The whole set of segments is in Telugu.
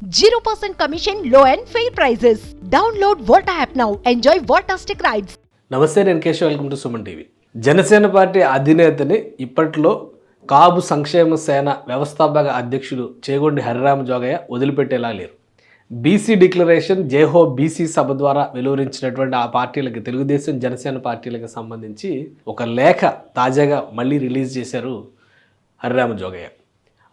0% commission, low and fair prices. Download Volta app now. Enjoy Voltastic rides. నమస్తే, నేను Keshav. Welcome to Suman TV. Janasena party అధినేతని ఇప్పట్లో కాపు సంక్షేమ సేన వ్యవస్థాపక అధ్యక్షుడు చేగొండి హరిరామ జోగయ్య వదిలిపెట్టేలా లేరు. బీసీ డిక్లరేషన్ జైహో బీసీ సభ ద్వారా వెలువరించినటువంటి ఆ పార్టీలకి, తెలుగుదేశం జనసేన పార్టీలకు సంబంధించి ఒక లేఖ తాజాగా మళ్ళీ రిలీజ్ చేశారు హరిరామ జోగయ్య.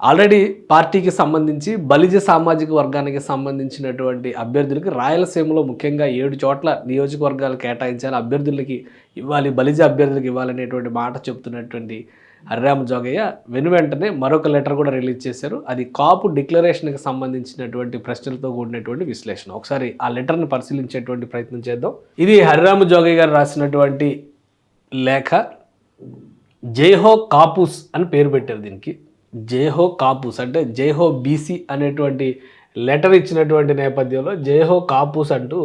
ఆల్రెడీ పార్టీకి సంబంధించి బలిజ సామాజిక వర్గానికి సంబంధించినటువంటి అభ్యర్థులకి రాయలసీమలో ముఖ్యంగా 7 చోట్ల నియోజకవర్గాలు కేటాయించాలి, అభ్యర్థులకి ఇవ్వాలి, బలిజ అభ్యర్థులకు ఇవ్వాలనేటువంటి మాట చెప్తున్నటువంటి హరిరామ జోగయ్య వెనువెంటనే మరొక లెటర్ కూడా రిలీజ్ చేశారు. అది కాపు డిక్లరేషన్కి సంబంధించినటువంటి ప్రశ్నలతో కూడినటువంటి విశ్లేషణ. ఒకసారి ఆ లెటర్ని పరిశీలించేటువంటి ప్రయత్నం చేద్దాం. ఇది హరిరామ జోగయ్య గారు రాసినటువంటి లేఖ. జైహో కాపుస్ అని పేరు పెట్టారు దీనికి. జైహో కాపుస్ అంటే జైహో బీసీ అనేటువంటి లెటర్ ఇచ్చినటువంటి నేపథ్యంలో జైహో కాపుస్ అంటూ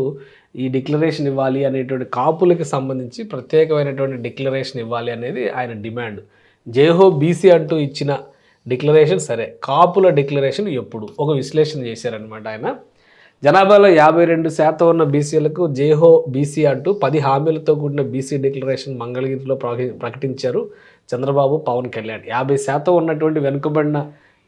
ఈ డిక్లరేషన్ ఇవ్వాలి అనేటువంటి, కాపులకి సంబంధించి ప్రత్యేకమైనటువంటి డిక్లరేషన్ ఇవ్వాలి అనేది ఆయన డిమాండ్. జైహో బీసీ అంటూ ఇచ్చిన డిక్లరేషన్ సరే, కాపుల డిక్లరేషన్ ఎప్పుడు ఒక విశ్లేషణ చేశారనమాట ఆయన. జనాభాలో 52% ఉన్న బీసీలకు జైహో బీసీ అంటూ 10 హామీలతో కూడిన బీసీ డిక్లరేషన్ మంగళగిరిలో ప్రకటించారు చంద్రబాబు, పవన్ కళ్యాణ్. 50% ఉన్నటువంటి వెనుకబడిన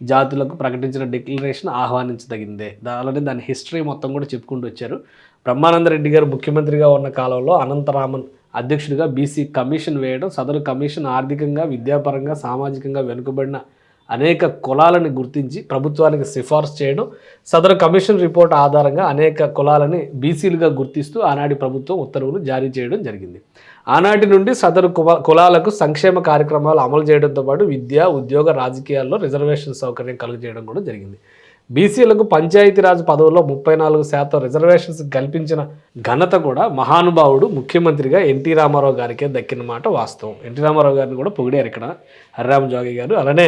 జాతులకు ప్రకటించిన డిక్లరేషన్ ఆహ్వానించదగిందే. అలానే దాని హిస్టరీ మొత్తం కూడా చెప్పుకుంటూ వచ్చారు. బ్రహ్మానందరెడ్డి గారు ముఖ్యమంత్రిగా ఉన్న కాలంలో అనంతరామన్ అధ్యక్షుడిగా బీసీ కమిషన్ వేయడం, సదరు కమిషన్ ఆర్థికంగా, విద్యాపరంగా, సామాజికంగా వెనుకబడిన అనేక కులాలని గుర్తించి ప్రభుత్వానికి సిఫార్సు చేయడం, సదరు కమిషన్ రిపోర్ట్ ఆధారంగా అనేక కులాలని బీసీలుగా గుర్తిస్తూ ఆనాటి ప్రభుత్వం ఉత్తర్వులు జారీ చేయడం జరిగింది. ఆనాటి నుండి సదరు కులాలకు సంక్షేమ కార్యక్రమాలు అమలు చేయడంతో పాటు విద్య, ఉద్యోగ, రాజకీయాల్లో రిజర్వేషన్ సౌకర్యం కలుగజేయడం కూడా జరిగింది. బీసీలకు పంచాయతీరాజ్ పదవుల్లో 34% రిజర్వేషన్స్ కల్పించిన ఘనత కూడా మహానుభావుడు ముఖ్యమంత్రిగా ఎన్టీ రామారావు గారికే దక్కిన మాట వాస్తవం. ఎన్టీ రామారావు గారిని కూడా పొగిడారు ఇక్కడ హరిరామ జోగయ్య గారు. అలానే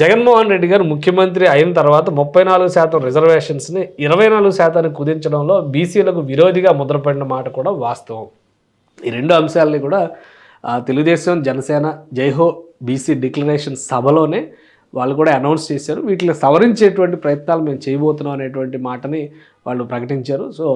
జగన్మోహన్ రెడ్డి గారు ముఖ్యమంత్రి అయిన తర్వాత 34% రిజర్వేషన్స్ని 24% కుదించడంలో బీసీలకు విరోధిగా ముద్రపడిన మాట కూడా వాస్తవం. ఈ రెండు అంశాలని కూడా తెలుగుదేశం జనసేన జైహో బీసీ డిక్లరేషన్ సభలోనే వాళ్ళు కూడా అనౌన్స్ చేశారు. వీటిని సవరించేటువంటి ప్రయత్నాలు మేము చేయబోతున్నాం అనేటువంటి మాటని వాళ్ళు ప్రకటించారు. సో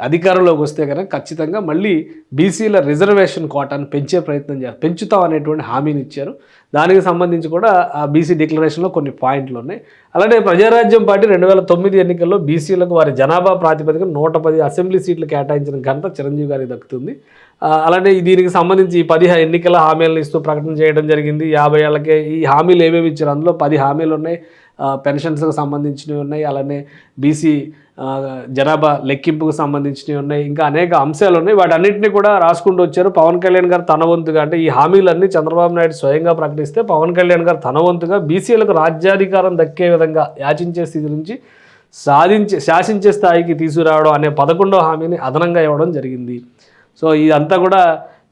అధికారంలోకి వస్తే కనుక ఖచ్చితంగా మళ్ళీ బీసీల రిజర్వేషన్ కోటాను పెంచే ప్రయత్నం చేస్తారు, పెంచుతాం అనేటువంటి హామీని ఇచ్చారు. దానికి సంబంధించి కూడా ఆ బీసీ డిక్లరేషన్లో కొన్ని పాయింట్లు ఉన్నాయి. అలానే ప్రజారాజ్యం పార్టీ 2009 ఎన్నికల్లో బీసీలకు వారి జనాభా ప్రాతిపదికన 110 అసెంబ్లీ సీట్లు కేటాయించిన ఘనత చిరంజీవి గారికి దక్కుతుంది. అలానే దీనికి సంబంధించి ఈ 10 ఎన్నికల హామీలను ఇస్తూ ప్రకటన చేయడం జరిగింది. 50 ఏళ్ళకే ఈ హామీలు ఏమేమి ఇచ్చారు, అందులో 10 హామీలు ఉన్నాయి. పెన్షన్స్కి సంబంధించినవి ఉన్నాయి, అలానే బీసీ జనాభా లెక్కింపుకు సంబంధించినవి ఉన్నాయి, ఇంకా అనేక అంశాలు ఉన్నాయి. వాటన్నింటినీ కూడా రాసుకుంటూ వచ్చారు. పవన్ కళ్యాణ్ గారు తన వంతుగా, అంటే ఈ హామీలన్నీ చంద్రబాబు నాయుడు స్వయంగా ప్రకటిస్తే పవన్ కళ్యాణ్ గారు తన వంతుగా బీసీలకు రాజ్యాధికారం దక్కే విధంగా యాచించే స్థితి నుంచి శాసించే స్థాయికి తీసుకురావడం అనే 11వ హామీని అదనంగా ఇవ్వడం జరిగింది. సో ఇదంతా కూడా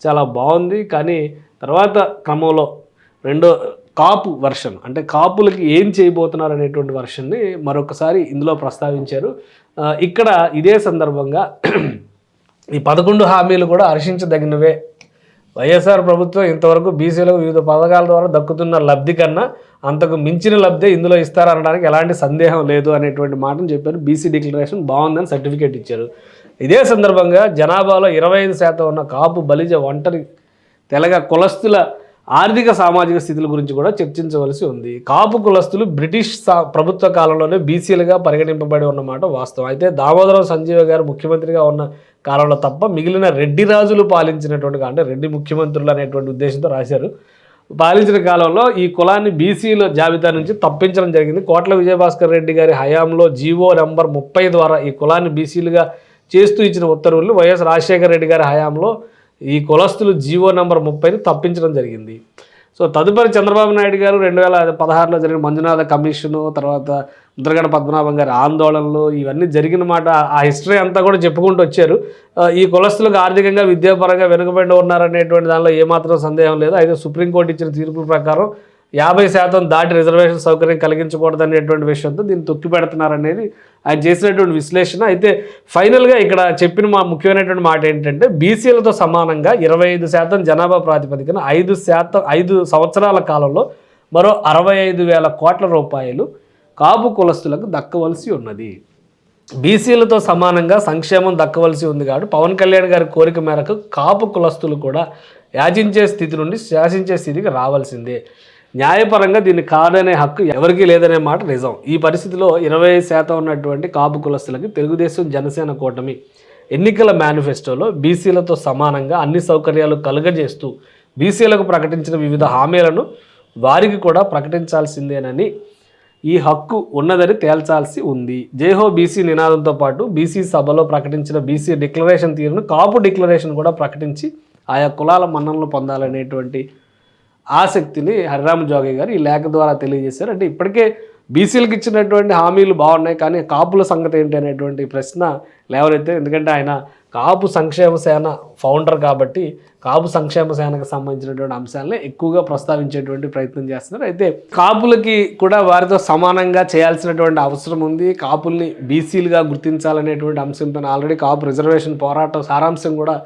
చాలా బాగుంది. కానీ తర్వాత క్రమంలో రెండో కాపు వర్షన్, అంటే కాపులకి ఏం చేయబోతున్నారు అనేటువంటి వర్షన్ని మరొకసారి ఇందులో ప్రస్తావించారు. ఇక్కడ ఇదే సందర్భంగా ఈ 11 హామీలు కూడా హర్షించదగినవే. వైఎస్ఆర్ ప్రభుత్వం ఇంతవరకు బీసీలకు వివిధ పథకాల ద్వారా దక్కుతున్న లబ్ధి కన్నా అంతకు మించిన లబ్ధే ఇందులో ఇస్తారనడానికి ఎలాంటి సందేహం లేదు అనేటువంటి మాటను చెప్పారు. బీసీ డిక్లరేషన్ బాగుందని సర్టిఫికేట్ ఇచ్చారు. ఇదే సందర్భంగా జనాభాలో 25% ఉన్న కాపు, బలిజ, ఒంటరి తెలగ కులస్తుల ఆర్థిక సామాజిక స్థితుల గురించి కూడా చర్చించవలసి ఉంది. కాపు కులస్తులు బ్రిటిష్ ప్రభుత్వ కాలంలోనే బీసీలుగా పరిగణింపబడి ఉన్నమాట వాస్తవం. అయితే దామోదరం సంజీవ గారు ముఖ్యమంత్రిగా ఉన్న కాలంలో తప్ప మిగిలిన రెడ్డి రాజులు పాలించినటువంటి, అంటే రెడ్డి ముఖ్యమంత్రులు అనేటువంటి ఉద్దేశంతో రాశారు, పాలించిన కాలంలో ఈ కులాన్ని బీసీల జాబితా నుంచి తప్పించడం జరిగింది. కోట్ల విజయభాస్కర్ రెడ్డి గారి హయాంలో జీవో నంబర్ 30 ద్వారా ఈ కులాన్ని బీసీలుగా చేస్తూ ఇచ్చిన ఉత్తర్వులు వైఎస్ రాజశేఖర రెడ్డి గారి హయాంలో ఈ కులస్తులు జీవో నంబర్ 30ని తప్పించడం జరిగింది. సో తదుపరి చంద్రబాబు నాయుడు గారు 2016లో జరిగిన మంజునాథ కమిషను, తర్వాత ముద్రగడ పద్మనాభం గారి ఆందోళనలు, ఇవన్నీ జరిగిన మాట ఆ హిస్టరీ అంతా కూడా చెప్పుకుంటూ వచ్చారు. ఈ కులస్తులకు ఆర్థికంగా, విద్యాపరంగా వెనుకబడి ఉన్నారనేటువంటి దానిలో ఏమాత్రం సందేహం లేదు. అయితే సుప్రీంకోర్టు ఇచ్చిన తీర్పు ప్రకారం 50% దాటి రిజర్వేషన్ సౌకర్యం కలిగించకూడదు అనేటువంటి విషయంతో దీన్ని తొక్కి పెడుతున్నారనేది ఆయన చేసినటువంటి విశ్లేషణ. అయితే ఫైనల్గా ఇక్కడ చెప్పిన ముఖ్యమైనటువంటి మాట ఏంటంటే, బీసీలతో సమానంగా 25% జనాభా ప్రాతిపదికన 5 సంవత్సరాల కాలంలో మరో 65,000 కోట్ల రూపాయలు కాపు కులస్తులకు దక్కవలసి ఉన్నది. బీసీలతో సమానంగా సంక్షేమం దక్కవలసి ఉంది కాబట్టి పవన్ కళ్యాణ్ గారి కోరిక మేరకు కాపు కులస్తులు కూడా యాచించే స్థితి నుండి శాసించే స్థితికి రావాల్సిందే. న్యాయపరంగా దీన్ని కాదనే హక్కు ఎవరికీ లేదనే మాట నిజం. ఈ పరిస్థితిలో 20% ఉన్నటువంటి కాపు కులస్తులకి తెలుగుదేశం జనసేన కూటమి ఎన్నికల మేనిఫెస్టోలో బీసీలతో సమానంగా అన్ని సౌకర్యాలు కలుగజేస్తూ బీసీలకు ప్రకటించిన వివిధ హామీలను వారికి కూడా ప్రకటించాల్సిందేనని, ఈ హక్కు ఉన్నదని తేల్చాల్సి ఉంది. జైహో బీసీ నినాదంతో పాటు బీసీ సభలో ప్రకటించిన బీసీ డిక్లరేషన్ తీరును కాపు డిక్లరేషన్ కూడా ప్రకటించి ఆయా కులాల మన్ననలు పొందాలనేటువంటి ఆసక్తిని హరిరామ జోగయ్య గారు ఈ లేఖ ద్వారా తెలియజేశారు. అంటే ఇప్పటికే బీసీలకు ఇచ్చినటువంటి హామీలు బాగున్నాయి, కానీ కాపుల సంగతి ఏంటి అనేటువంటి ప్రశ్న లేవనైతే. ఎందుకంటే ఆయన కాపు సంక్షేమ సేన ఫౌండర్ కాబట్టి కాపు సంక్షేమ సేనకు సంబంధించినటువంటి అంశాలనే ఎక్కువగా ప్రస్తావించేటువంటి ప్రయత్నం చేస్తున్నారు. అయితే కాపులకి కూడా వారితో సమానంగా చేయాల్సినటువంటి అవసరం ఉంది. కాపుల్ని బీసీలుగా గుర్తించాలనేటువంటి అంశంతో ఆల్రెడీ కాపు రిజర్వేషన్ పోరాటం సారాంశం కూడా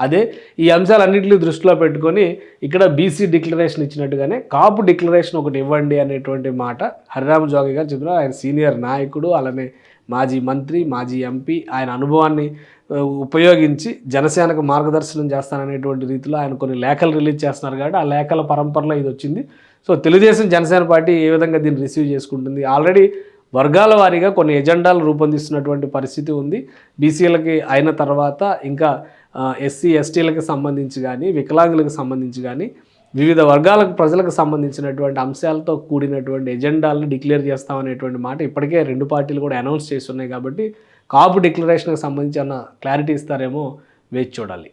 అదే. ఈ అంశాలన్నింటినీ దృష్టిలో పెట్టుకొని ఇక్కడ బీసీ డిక్లరేషన్ ఇచ్చినట్టుగానే కాపు డిక్లరేషన్ ఒకటి ఇవ్వండి అనేటువంటి మాట హరిరామ జోగయ్య గారు చెప్తున్నారు. ఆయన సీనియర్ నాయకుడు, అలానే మాజీ మంత్రి, మాజీ ఎంపీ. ఆయన అనుభవాన్ని ఉపయోగించి జనసేనకు మార్గదర్శనం చేస్తాననేటువంటి రీతిలో ఆయన కొన్ని లేఖలు రిలీజ్ చేస్తున్నారు కాబట్టి ఆ లేఖల పరంపరలో ఇది వచ్చింది. సో తెలుగుదేశం జనసేన పార్టీ ఏ విధంగా దీన్ని రిసీవ్ చేసుకుంటుంది? ఆల్రెడీ వర్గాల వారీగా కొన్ని ఎజెండాలు రూపొందిస్తున్నటువంటి పరిస్థితి ఉంది. బీసీలకి అయిన తర్వాత ఇంకా ఎస్సీ ఎస్టీలకు సంబంధించి కానీ, వికలాంగులకు సంబంధించి కానీ, వివిధ వర్గాలకు ప్రజలకు సంబంధించినటువంటి అంశాలతో కూడినటువంటి ఎజెండాలను డిక్లేర్ చేస్తామనేటువంటి మాట ఇప్పటికే రెండు పార్టీలు కూడా అనౌన్స్ చేస్తున్నాయి. కాబట్టి కాపు డిక్లరేషన్కి సంబంధించి అన్న క్లారిటీ ఇస్తారేమో వేచి చూడాలి.